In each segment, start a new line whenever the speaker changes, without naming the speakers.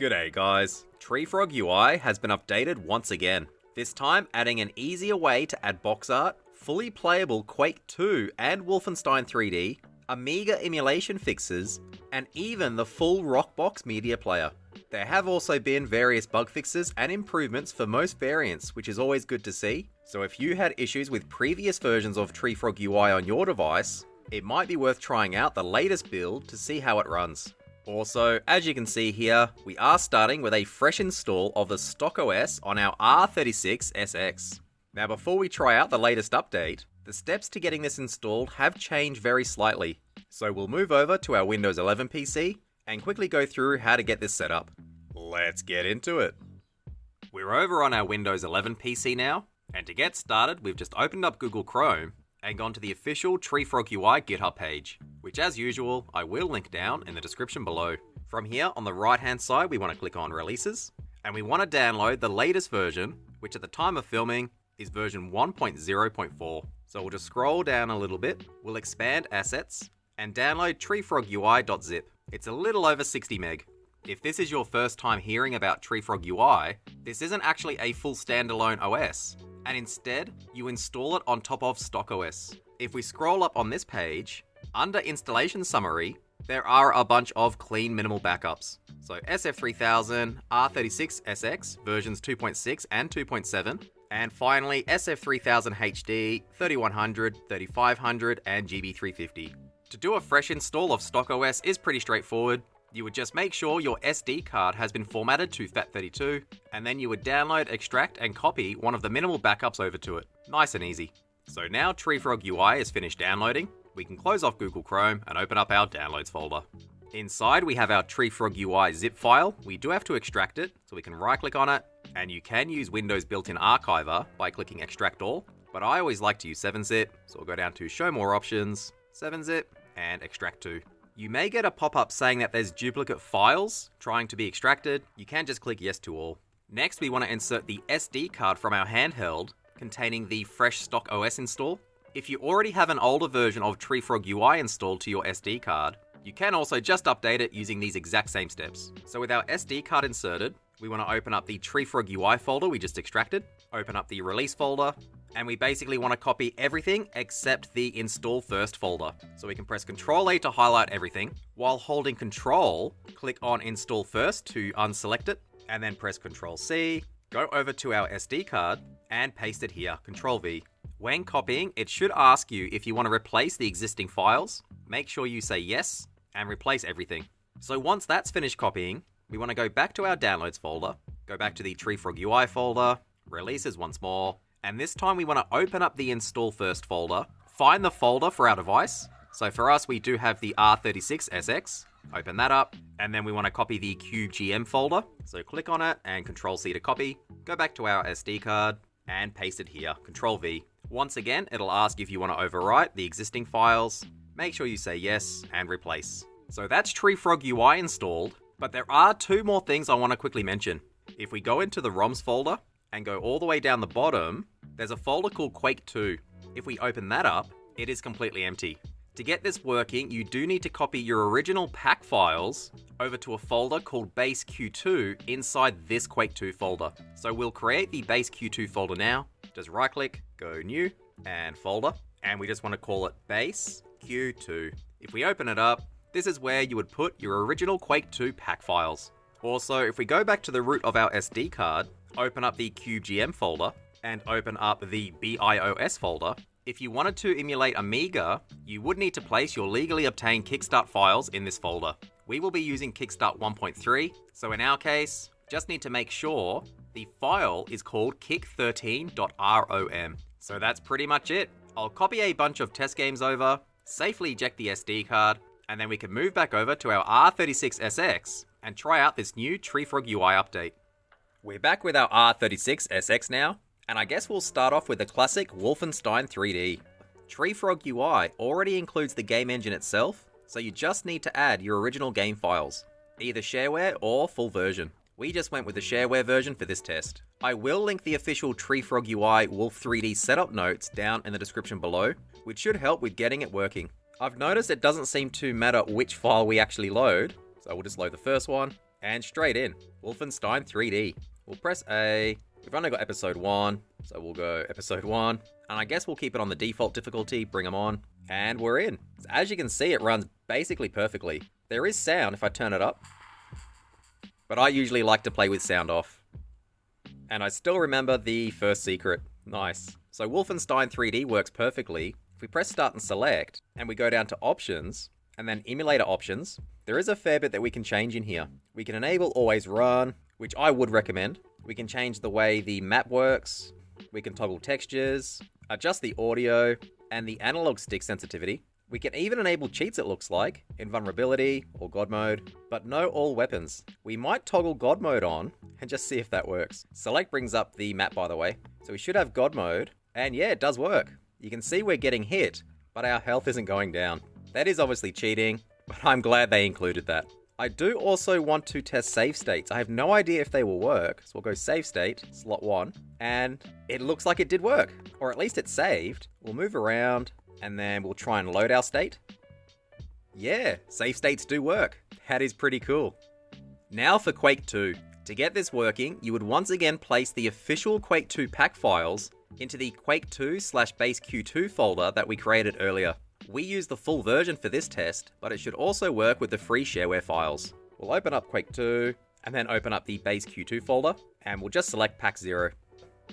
G'day guys, TreeFrogUI has been updated once again, this time adding an easier way to add Boxart, fully playable Quake 2 and Wolfenstein 3D, Amiga emulation fixes, and even the full Rockbox media player. There have also been various bug fixes and improvements for most variants, which is always good to see, so if you had issues with previous versions of TreeFrogUI on your device, it might be worth trying out the latest build to see how it runs. Also, as you can see here, we are starting with a fresh install of the stock OS on our R36SX. Now before we try out the latest update, the steps to getting this installed have changed very slightly. So we'll move over to our Windows 11 PC and quickly go through how to get this set up. Let's get into it. We're over on our Windows 11 PC now, and to get started we've just opened up Google Chrome and gone to the official TreeFrogUI GitHub page, which as usual, I will link down in the description below. From here, on the right hand side, we want to click on Releases, and we want to download the latest version, which at the time of filming is version 1.0.4. So we'll just scroll down a little bit, we'll expand Assets, and download TreeFrogUI.zip. It's a little over 60 meg. If this is your first time hearing about TreeFrogUI, this isn't actually a full standalone OS, and instead, you install it on top of stock OS. If we scroll up on this page, under Installation Summary, there are a bunch of clean minimal backups. So SF3000, R36SX versions 2.6 and 2.7, and finally SF3000 HD, 3100, 3500, and GB350. To do a fresh install of stock OS is pretty straightforward. You would just make sure your SD card has been formatted to FAT32, and then you would download, extract, and copy one of the minimal backups over to it. Nice and easy. So now TreeFrogUI is finished downloading, we can close off Google Chrome and open up our Downloads folder. Inside we have our TreeFrogUI zip file. We do have to extract it, so we can right-click on it, and you can use Windows built-in Archiver by clicking Extract All, but I always like to use 7-zip, so we'll go down to Show More Options, 7-zip, and Extract To. You may get a pop-up saying that there's duplicate files trying to be extracted. You can just click Yes to All. Next, we want to insert the SD card from our handheld containing the fresh stock OS install. If you already have an older version of TreeFrogUI installed to your SD card, you can also just update it using these exact same steps. So with our SD card inserted, we want to open up the TreeFrogUI folder we just extracted, open up the Release folder, and we basically want to copy everything except the Install First folder. So we can press Ctrl-A to highlight everything. While holding Ctrl, click on Install First to unselect it, and then press Ctrl-C, go over to our SD card, and paste it here, Ctrl-V. When copying, it should ask you if you want to replace the existing files. Make sure you say yes, and replace everything. So once that's finished copying, we want to go back to our Downloads folder, go back to the TreeFrogUI folder, Releases once more, and this time we want to open up the Install First folder, find the folder for our device. So for us, we do have the R36SX, open that up, and then we want to copy the QGM folder. So click on it and Ctrl-C to copy, go back to our SD card, and paste it here, Ctrl-V. Once again, it'll ask if you want to overwrite the existing files. Make sure you say yes and replace. So that's TreeFrogUI installed, but there are two more things I want to quickly mention. If we go into the ROMs folder and go all the way down the bottom, there's a folder called Quake 2. If we open that up, it is completely empty. To get this working, you do need to copy your original pack files over to a folder called Base Q2 inside this Quake 2 folder. So we'll create the Base Q2 folder now. Just right click, go New, and Folder, and we just want to call it Base Q2. If we open it up, this is where you would put your original Quake 2 pack files. Also, if we go back to the root of our SD card, open up the QGM folder, and open up the BIOS folder, if you wanted to emulate Amiga, you would need to place your legally obtained Kickstart files in this folder. We will be using Kickstart 1.3, so in our case, just need to make sure the file is called kick13.rom. So that's pretty much it. I'll copy a bunch of test games over, safely eject the SD card, and then we can move back over to our R36SX and try out this new TreeFrogUI update. We're back with our R36SX now, and I guess we'll start off with the classic Wolfenstein 3D. TreeFrogUI already includes the game engine itself, so you just need to add your original game files, either shareware or full version. We just went with the shareware version for this test. I will link the official TreeFrogUI Wolf3D setup notes down in the description below, which should help with getting it working. I've noticed it doesn't seem to matter which file we actually load, so we'll just load the first one, and straight in. Wolfenstein 3D. We'll press A. We've only got episode 1, so we'll go episode 1. And I guess we'll keep it on the default difficulty, bring them on, and we're in. So as you can see, it runs basically perfectly. There is sound if I turn it up, but I usually like to play with sound off. And I still remember the first secret. Nice. So Wolfenstein 3D works perfectly. If we press start and select, and we go down to options, and then emulator options, there is a fair bit that we can change in here. We can enable always run, which I would recommend. We can change the way the map works. We can toggle textures, adjust the audio, and the analog stick sensitivity. We can even enable cheats, it looks like, in vulnerability or God mode, but no all weapons. We might toggle God mode on and just see if that works. Select brings up the map, by the way. So we should have God mode, and yeah, it does work. You can see we're getting hit, but our health isn't going down. That is obviously cheating, but I'm glad they included that. I do also want to test save states. I have no idea if they will work, so we'll go save state, slot 1, and it looks like it did work, or at least it saved. We'll move around, and then we'll try and load our state. Yeah, save states do work. That is pretty cool. Now for Quake 2. To get this working, you would once again place the official Quake 2 pack files into the Quake2/baseQ2 folder that we created earlier. We use the full version for this test, but it should also work with the free shareware files. We'll open up Quake 2, and then open up the baseQ2 folder, and we'll just select pack 0.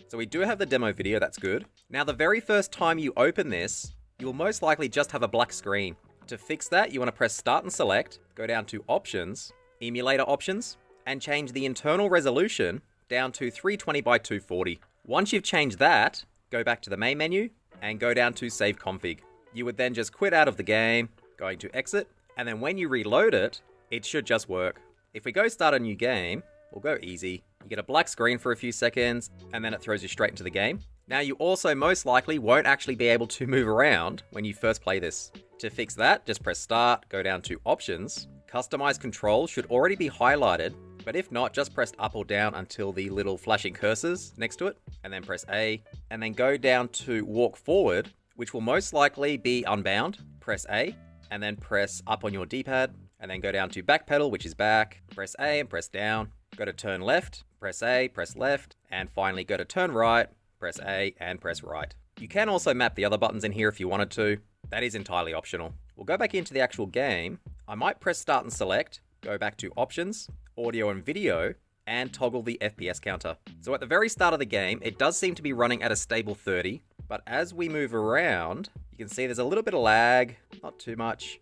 So we do have the demo video, that's good. Now the very first time you open this, you'll most likely just have a black screen. To fix that, you want to press start and select, go down to options, emulator options, and change the internal resolution down to 320 by 240. Once you've changed that, go back to the main menu and go down to save config. You would then just quit out of the game, going to exit, and then when you reload it, it should just work. If we go start a new game, we'll go easy. You get a black screen for a few seconds, and then it throws you straight into the game. Now you also most likely won't actually be able to move around when you first play this. To fix that, just press start, go down to options. Customize controls should already be highlighted, but if not, just press up or down until the little flashing cursors next to it, and then press A, and then go down to walk forward, which will most likely be unbound. Press A, and then press up on your D-pad, and then go down to backpedal, which is back. Press A and press down. Go to turn left, press A, press left, and finally go to turn right, press A, and press right. You can also map the other buttons in here if you wanted to. That is entirely optional. We'll go back into the actual game. I might press start and select, go back to options, audio and video, and toggle the FPS counter. So at the very start of the game, it does seem to be running at a stable 30, but as we move around, you can see there's a little bit of lag, not too much.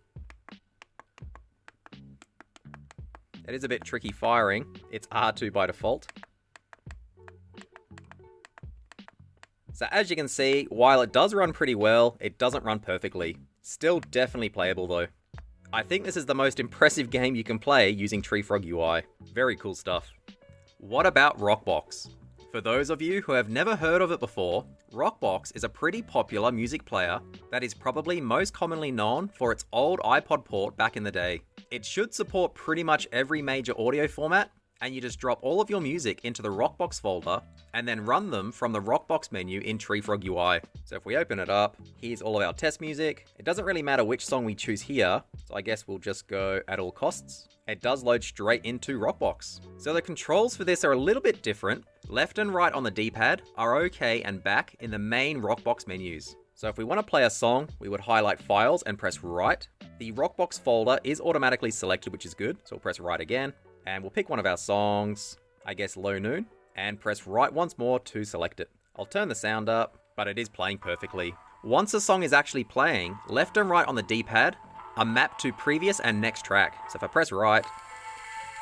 It is a bit tricky firing. It's R2 by default. So as you can see, while it does run pretty well, it doesn't run perfectly. Still definitely playable though. I think this is the most impressive game you can play using TreeFrogUI. Very cool stuff. What about Rockbox? For those of you who have never heard of it before, Rockbox is a pretty popular music player that is probably most commonly known for its old iPod port back in the day. It should support pretty much every major audio format, and you just drop all of your music into the Rockbox folder and then run them from the Rockbox menu in TreeFrogUI. So if we open it up, here's all of our test music. It doesn't really matter which song we choose here, so I guess we'll just go at all costs. It does load straight into Rockbox. So the controls for this are a little bit different. Left and right on the D-pad are okay and back in the main Rockbox menus. So if we want to play a song, we would highlight files and press right. The Rockbox folder is automatically selected, which is good. So we'll press right again. And we'll pick one of our songs, I guess Low Noon, and press right once more to select it. I'll turn the sound up, but it is playing perfectly. Once a song is actually playing, left and right on the D-pad are mapped to previous and next track. So if I press right,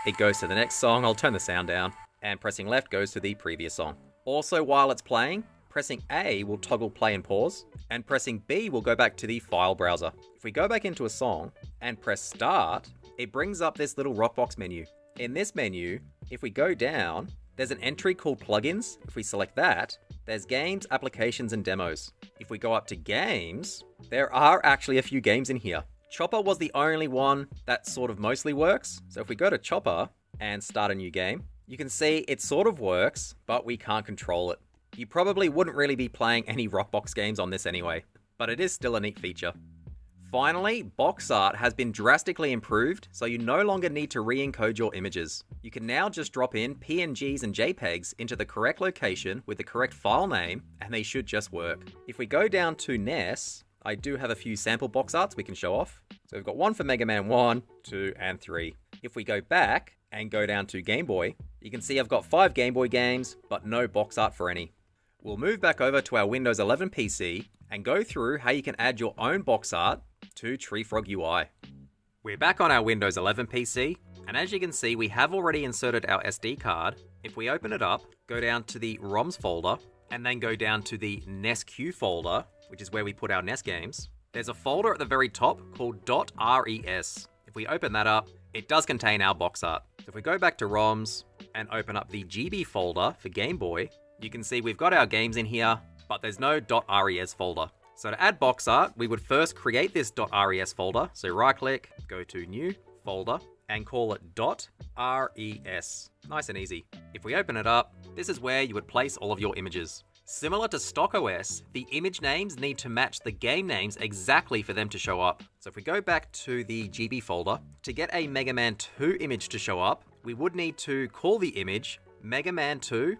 it goes to the next song. I'll turn the sound down, and pressing left goes to the previous song. Also, while it's playing, pressing A will toggle play and pause, and pressing B will go back to the file browser. If we go back into a song and press start, it brings up this little Rockbox menu. In this menu, if we go down, there's an entry called plugins. If we select that, there's games, applications, and demos. If we go up to games, there are actually a few games in here. Chopper was the only one that sort of mostly works. So if we go to Chopper and start a new game, you can see it sort of works, but we can't control it. You probably wouldn't really be playing any Rockbox games on this anyway, but it is still a neat feature. Finally, Boxart has been drastically improved, so you no longer need to re-encode your images. You can now just drop in PNGs and JPEGs into the correct location with the correct file name, and they should just work. If we go down to NES, I do have a few sample Boxarts we can show off. So we've got one for Mega Man 1, 2, and 3. If we go back and go down to Game Boy, you can see I've got 5 Game Boy games, but no Boxart for any. We'll move back over to our Windows 11 PC and go through how you can add your own Boxart to TreeFrogUI. We're back on our Windows 11 PC, and as you can see, we have already inserted our SD card. If we open it up, go down to the ROMs folder, and then go down to the NESQ folder, which is where we put our NES games, there's a folder at the very top called .res. If we open that up, it does contain our Boxart. So if we go back to ROMs and open up the GB folder for Game Boy, you can see we've got our games in here, but there's no .res folder. So to add Boxart, we would first create this .res folder. So right click, go to New Folder, and call it .res. Nice and easy. If we open it up, this is where you would place all of your images. Similar to StockOS, the image names need to match the game names exactly for them to show up. So if we go back to the GB folder, to get a Mega Man 2 image to show up, we would need to call the image Mega Man 2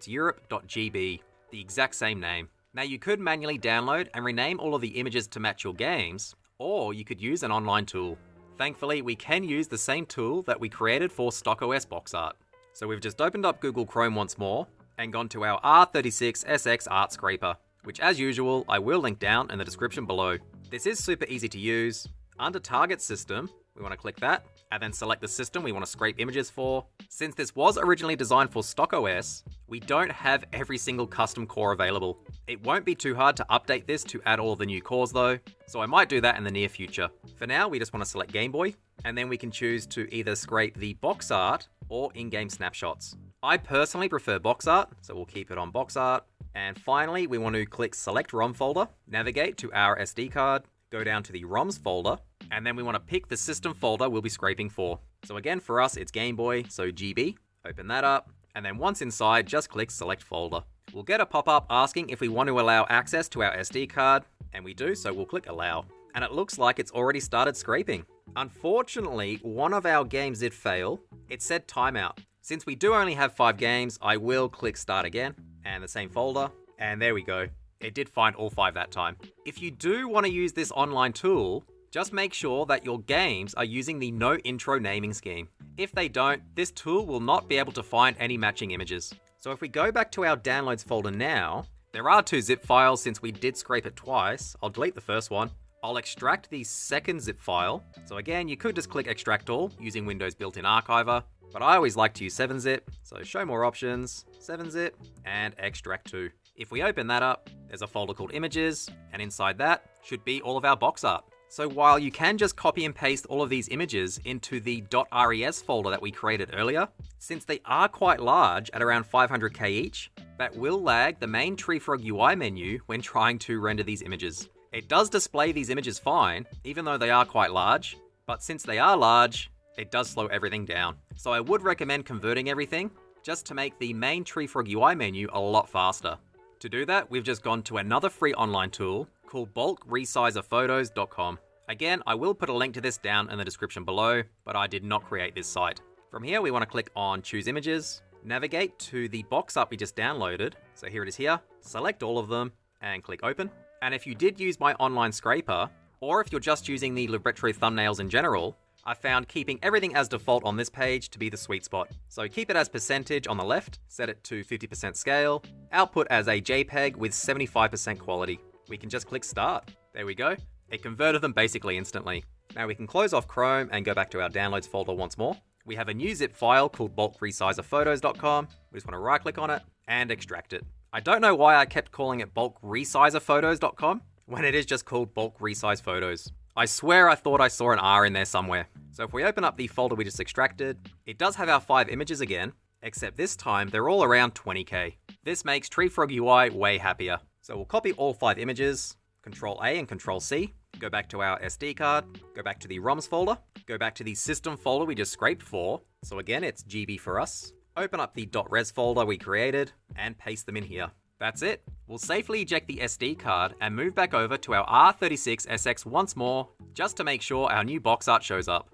Europe.gb, the exact same name. Now you could manually download and rename all of the images to match your games, or you could use an online tool. Thankfully, we can use the same tool that we created for StockOS Boxart. So we've just opened up Google Chrome once more, and gone to our R36SX art scraper, which as usual, I will link down in the description below. This is super easy to use. Under Target System, we want to click that, and then select the system we want to scrape images for. Since this was originally designed for StockOS, we don't have every single custom core available. It won't be too hard to update this to add all of the new cores though, so I might do that in the near future. For now, we just want to select Game Boy, and then we can choose to either scrape the Boxart or in-game snapshots. I personally prefer Boxart, so we'll keep it on Boxart. And finally, we want to click Select ROM folder, navigate to our SD card, go down to the ROMs folder, and then we want to pick the system folder we'll be scraping for. So again, for us, it's Game Boy, so GB. Open that up, and then once inside, just click Select Folder. We'll get a pop-up asking if we want to allow access to our SD card, and we do, so we'll click Allow. And it looks like it's already started scraping. Unfortunately, one of our games did fail. It said timeout. Since we do only have 5 games, I will click Start again, and the same folder, and there we go. It did find all 5 that time. If you do want to use this online tool, just make sure that your games are using the no intro naming scheme. If they don't, this tool will not be able to find any matching images. So if we go back to our downloads folder now, there are 2 zip files since we did scrape it twice. I'll delete the first one. I'll extract the second zip file. So again, you could just click Extract All using Windows built-in archiver, but I always like to use 7-zip, so show more options, 7-zip, and Extract To. If we open that up, there's a folder called Images, and inside that should be all of our Boxart. So while you can just copy and paste all of these images into the .res folder that we created earlier, since they are quite large at around 500k each, that will lag the main TreeFrogUI menu when trying to render these images. It does display these images fine, even though they are quite large, but since they are large, it does slow everything down. So I would recommend converting everything just to make the main TreeFrogUI menu a lot faster. To do that, we've just gone to another free online tool called bulkresizersPhotos.com. Again, I will put a link to this down in the description below, but I did not create this site. From here, we want to click on Choose Images, navigate to the Boxart we just downloaded. So here it is here, select all of them and click Open. And if you did use my online scraper, or if you're just using the Libretto thumbnails in general, I found keeping everything as default on this page to be the sweet spot. So keep it as percentage on the left, set it to 50% scale, output as a JPEG with 75% quality. We can just click Start. There we go. It converted them basically instantly. Now we can close off Chrome and go back to our downloads folder once more. We have a new zip file called bulkresizersPhotos.com. We just want to right click on it and extract it. I don't know why I kept calling it bulkresizersPhotos.com when it is just called bulk resize photos. I swear I thought I saw an R in there somewhere. So if we open up the folder we just extracted, it does have our 5 images again, except this time they're all around 20k. This makes TreeFrogUI way happier. So we'll copy all 5 images, Control A and Control C, go back to our SD card, go back to the ROMs folder, go back to the system folder we just scraped for. So again, it's GB for us. Open up the .res folder we created and paste them in here. That's it. We'll safely eject the SD card and move back over to our R36SX once more, just to make sure our new Boxart shows up.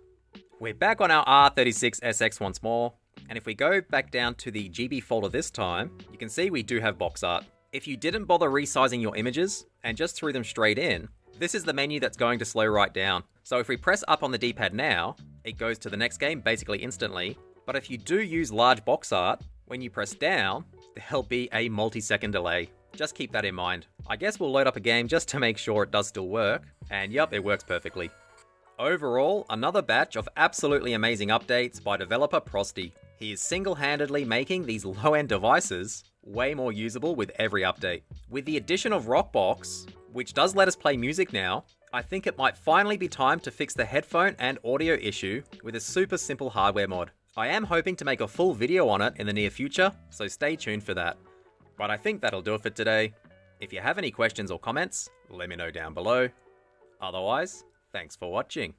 We're back on our R36SX once more, and if we go back down to the GB folder this time, you can see we do have Boxart. If you didn't bother resizing your images and just threw them straight in, this is the menu that's going to slow right down. So if we press up on the D-pad now, it goes to the next game basically instantly. But if you do use large Boxart, when you press down, there'll be a multi-second delay. Just keep that in mind. I guess we'll load up a game just to make sure it does still work. And yep, it works perfectly. Overall, another batch of absolutely amazing updates by developer Prosty. He is single-handedly making these low-end devices way more usable with every update. With the addition of Rockbox, which does let us play music now, I think it might finally be time to fix the headphone and audio issue with a super simple hardware mod. I am hoping to make a full video on it in the near future, so stay tuned for that. But I think that'll do it for today. If you have any questions or comments, let me know down below. Otherwise, thanks for watching.